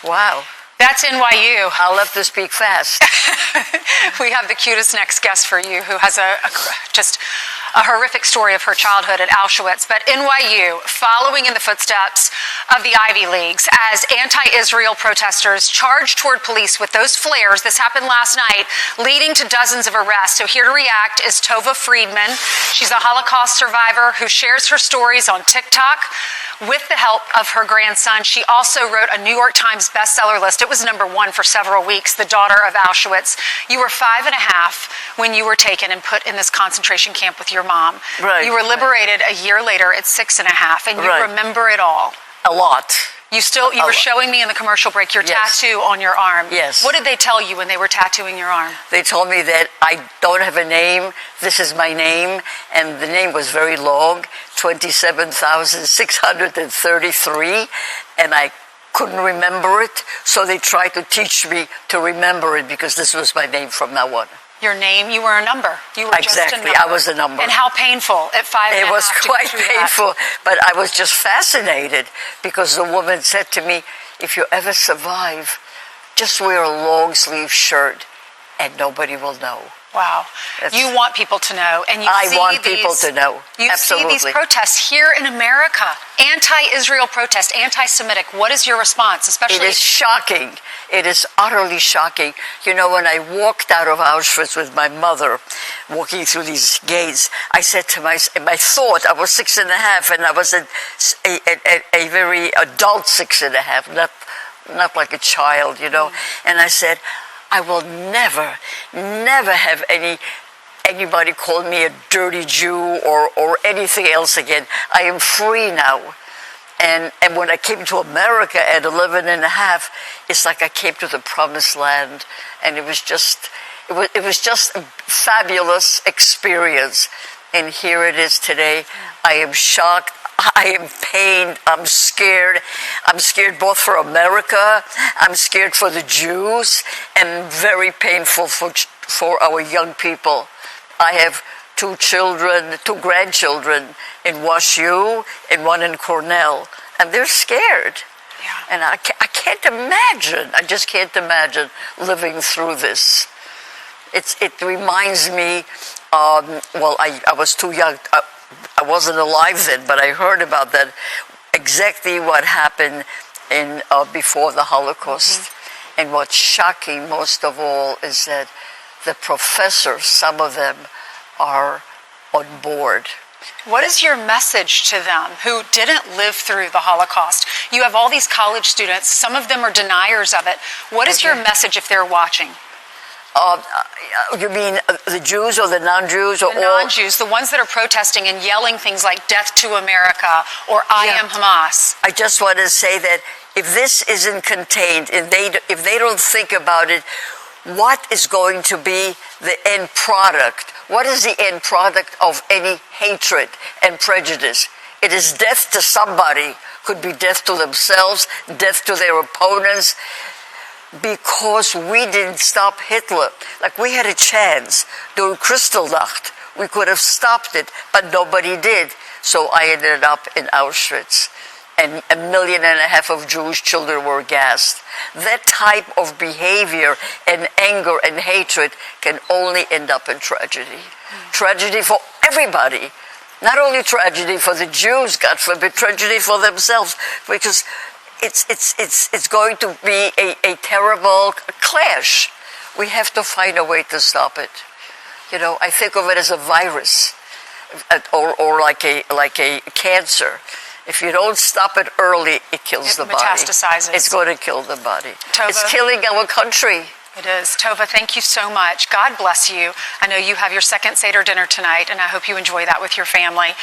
Wow. That's NYU. I'll have to speak fast. We have the cutest next guest for you, who has just a horrific story of her childhood at Auschwitz. But NYU, following in the footsteps of the Ivy Leagues, as anti-Israel protesters charged toward police with those flares. This happened last night, leading to dozens of arrests. So here to react is Tova Friedman. She's a Holocaust survivor who shares her stories on TikTok with the help of her grandson. She also wrote a New York Times bestseller list. It was #1 for several weeks, The Daughter of Auschwitz. You were 5.5 when you were taken and put in this concentration camp with your mom. Right. You were liberated a year later at 6.5, and you remember it all. A lot. You were showing me in the commercial break your tattoo on your arm. Yes. What did they tell you when they were tattooing your arm? They told me that I don't have a name. This is my name. And the name was very long, 27,633. And I couldn't remember it. So they tried to teach me to remember it because this was my name from now on. Your name, you were a number. You were exactly, just a number. I was a number. And how painful at 5.5. It was quite painful, but I was just fascinated because the woman said to me, if you ever survive, just wear a long-sleeve shirt and nobody will know. Wow. You want people to know. And I want people to know. You see these protests here in America, anti-Israel protests, anti-Semitic. What is your response? Especially, it is shocking. It is utterly shocking. You know, when I walked out of Auschwitz with my mother, walking through these gates, I said to myself, I thought I was 6.5, and I was a very adult 6.5, not like a child, you know. And I said, I will never have anybody call me a dirty Jew or anything else again. I am free now. And when I came to America at 11.5, it's like I came to the promised land. And it was just a fabulous experience. And here it is today. I am shocked. I am pained. I'm scared. I'm scared both for America. I'm scared for the Jews, and very painful for our young people. I have 2 grandchildren in WashU and 1 in Cornell, and they're scared. Yeah. And I can't imagine. I just can't imagine living through this. It reminds me. I was too young. I wasn't alive then, but I heard about that, exactly what happened before the Holocaust. Mm-hmm. And what's shocking most of all is that the professors, some of them, are on board. What is your message to them who didn't live through the Holocaust? You have all these college students. Some of them are deniers of it. What is your message if they're watching? You mean the Jews or the non-Jews? Or the non-Jews, the ones that are protesting and yelling things like "Death to America" or "I am Hamas." I just want to say that if this isn't contained, if they don't think about it, what is going to be the end product? What is the end product of any hatred and prejudice? It is death to somebody. Could be death to themselves, death to their opponents. Because we didn't stop Hitler. Like, we had a chance during Kristallnacht. We could have stopped it, but nobody did. So I ended up in Auschwitz, and 1.5 million of Jewish children were gassed. That type of behavior and anger and hatred can only end up in tragedy. Tragedy for everybody. Not only tragedy for the Jews, God forbid, tragedy for themselves, because it's going to be a terrible clash. We have to find a way to stop it. You know, I think of it as a virus, or like a cancer. If you don't stop it early, it kills the body. It metastasizes. It's going to kill the body. Tova, it's killing our country. It is. Tova, thank you so much. God bless you. I know you have your second Seder dinner tonight, and I hope you enjoy that with your family.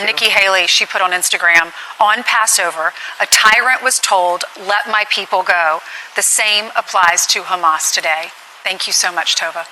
Nikki Haley, she put on Instagram, on Passover, a tyrant was told, "Let my people go." The same applies to Hamas today. Thank you so much, Tova.